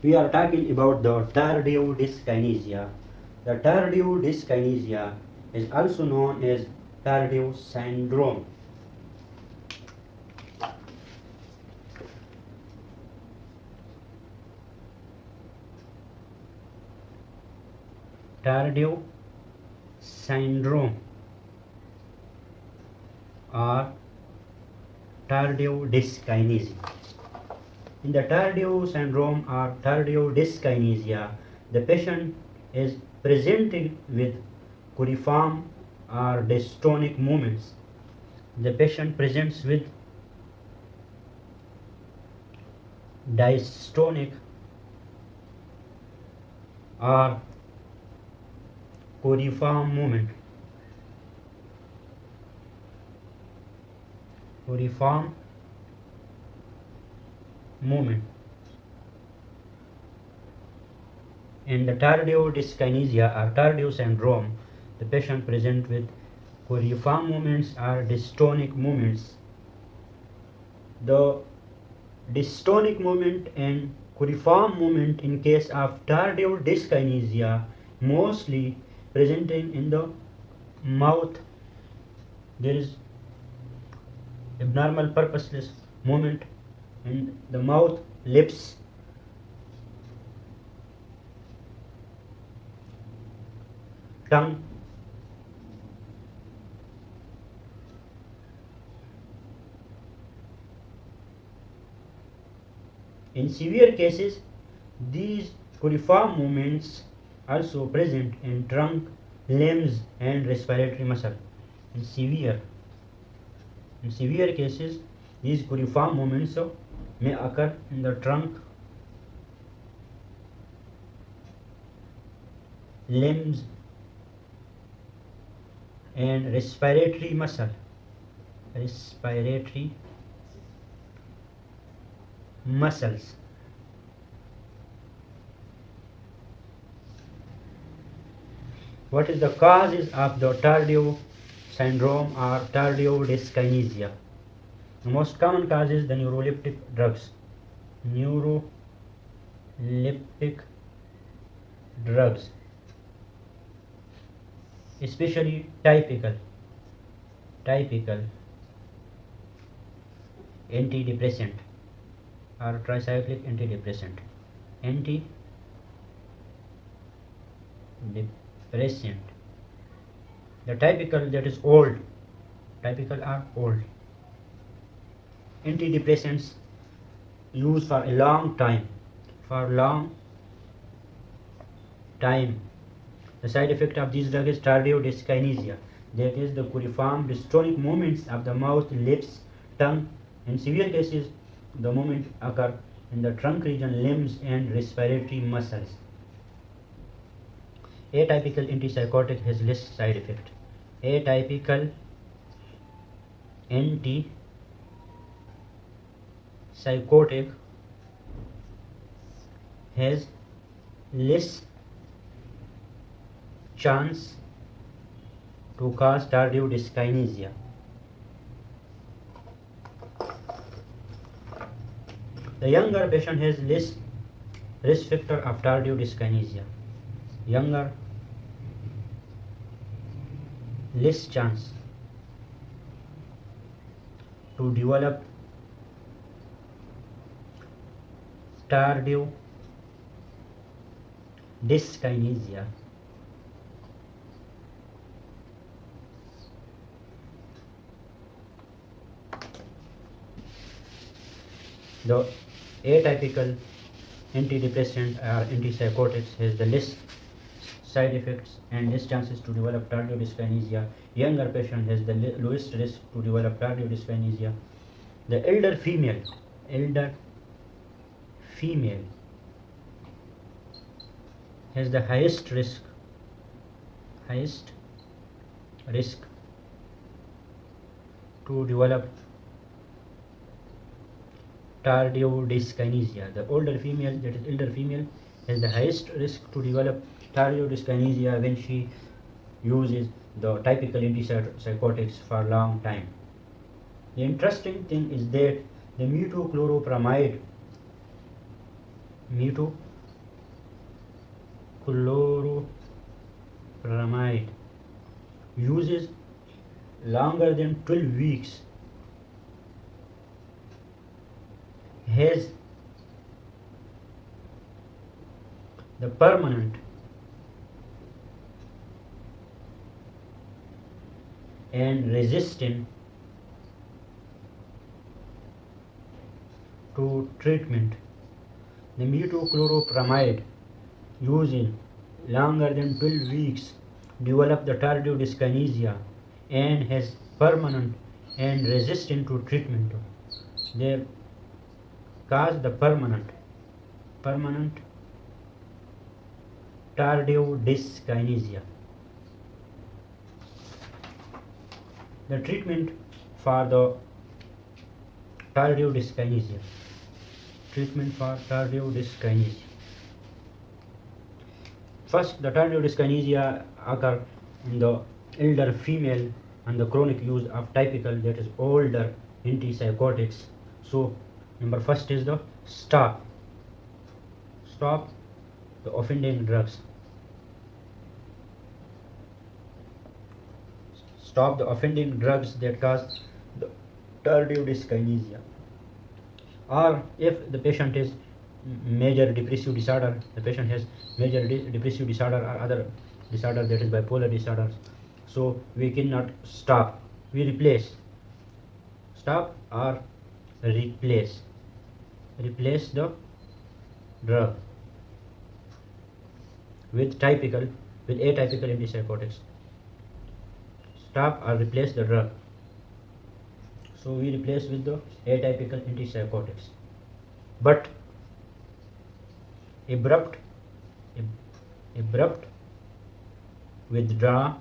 We are talking about the tardive dyskinesia. The tardive dyskinesia is also known as tardive syndrome. Tardive syndrome or tardive dyskinesia. In the tardive syndrome or tardive dyskinesia, the patient is presented with coliform or dystonic movements. The patient presents with dystonic or coliform movement. Coliform movement. In the tardive dyskinesia or tardive syndrome, the patient presents with coliform movements or dystonic movements. The dystonic movement and coliform movement in case of tardive dyskinesia mostly presenting in the mouth. There is abnormal purposeless movement in the mouth, lips, tongue. In severe cases, these coliform movements also present in trunk, limbs and respiratory muscle. In severe cases, these coliform movements may occur in the trunk, limbs and respiratory muscle. Respiratory muscles. What is the causes of the tardive syndrome or tardive dyskinesia? The most common cause is the neuroleptic drugs. Neuroleptic drugs, especially typical antidepressant or tricyclic antidepressant. The typical, that is old. Typical are old. Antidepressants used for a long time. The side effect of these drugs is tardive dyskinesia. That is the coliform dystonic movements of the mouth, lips, tongue. In severe cases, the movement occur in the trunk region, limbs and respiratory muscles. Atypical antipsychotic has less side effect. Atypical antipsychotic has less chance to cause tardive dyskinesia. The younger patient has less risk factor of tardive dyskinesia. Younger, less chance to develop tardive dyskinesia. The atypical antidepressant or antipsychotics has the less side effects and less chances to develop tardive dyskinesia. Younger patient has the lowest risk to develop tardive dyskinesia. The elder female has the highest risk to develop tardive dyskinesia. The elder female has the highest risk to develop tardive dyskinesia when she uses the typical antipsychotics for a long time. The interesting thing is that the metoclopramide Chloropramide uses longer than 12 weeks has the permanent and resistant to treatment. The metoclopramide used in longer than 12 weeks develop the tardive dyskinesia and has permanent and resistant to treatment. They cause the permanent tardive dyskinesia. The treatment for the tardive dyskinesia. Treatment for tardive dyskinesia. First, the tardive dyskinesia occur in the elder female and the chronic use of typical, that is older antipsychotics. So, number first is the stop the offending drugs. Stop the offending drugs that cause the tardive dyskinesia. Or if the patient is major depressive disorder, the patient has major depressive disorder or other disorder, that is bipolar disorder, so we cannot stop, we replace. Stop or replace the drug with atypical antipsychotics. Stop or replace the drug, so we replace with the atypical antipsychotics. But abrupt withdrawal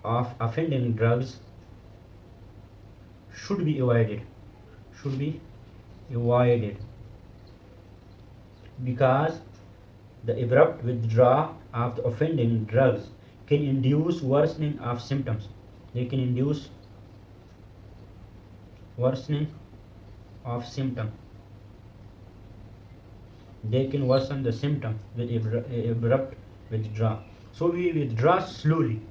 of offending drugs should be avoided because the abrupt withdrawal of the offending drugs can induce worsening of symptoms. They can induce worsening of symptom. They can worsen the symptom with abrupt withdrawal. So we withdraw slowly.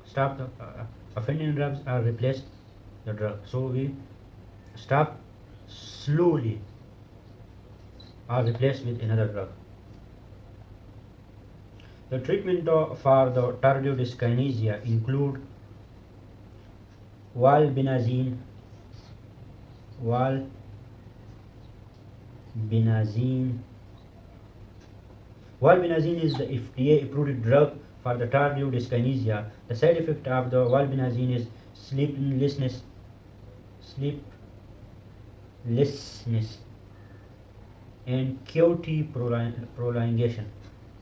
Stop the offending drugs or replace the drug. So we stop slowly or replace with another drug. The treatment for the tardive dyskinesia include valbenazine. Valbenazine is the FDA approved drug for the tardive dyskinesia. The side effect of the valbenazine is sleeplessness and QT prolongation.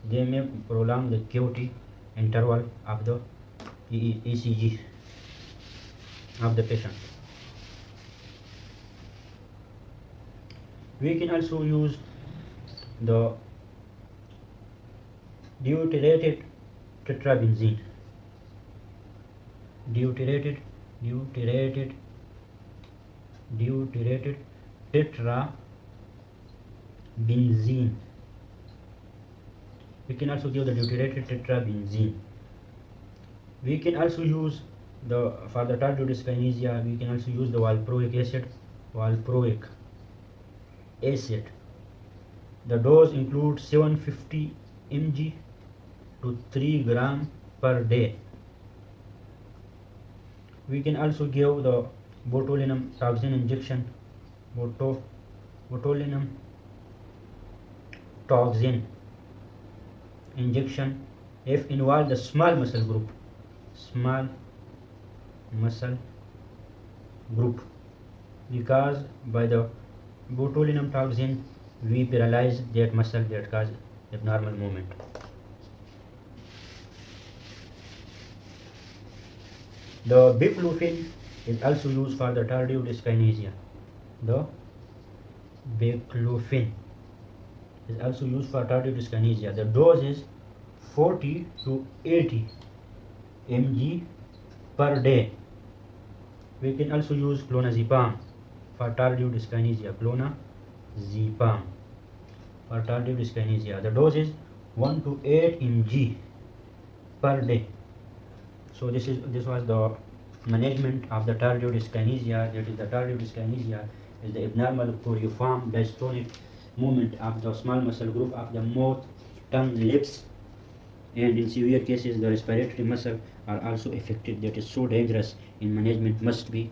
They may prolong the QT interval of the ECG of the patient. We can also use the deuterated tetrabenzene. Deuterated tetrabenzene. We can also give the deuterated tetrabenzene. We can also use for the tardive dyskinesia, we can also use the valproic acid. The dose includes 750 mg to 3 gram per day. We can also give the botulinum toxin injection. Botulinum toxin injection if involve the small muscle group, because by the botulinum toxin we paralyze that muscle that cause abnormal movement. The baclofen is also used for the tardive dyskinesia. The baclofen is also used for tardive dyskinesia. The dose is 40 to 80 mg per day. We can also use clonazepam for tardive dyskinesia. diazepam for tardive dyskinesia. The dose is 1 to 8 mg per day. So this was the management of the tardive dyskinesia. That is, the tardive dyskinesia is the abnormal coriform dystonic movement of the small muscle group of the mouth, tongue, lips, and in severe cases the respiratory muscle are also affected. That is so dangerous, in management must be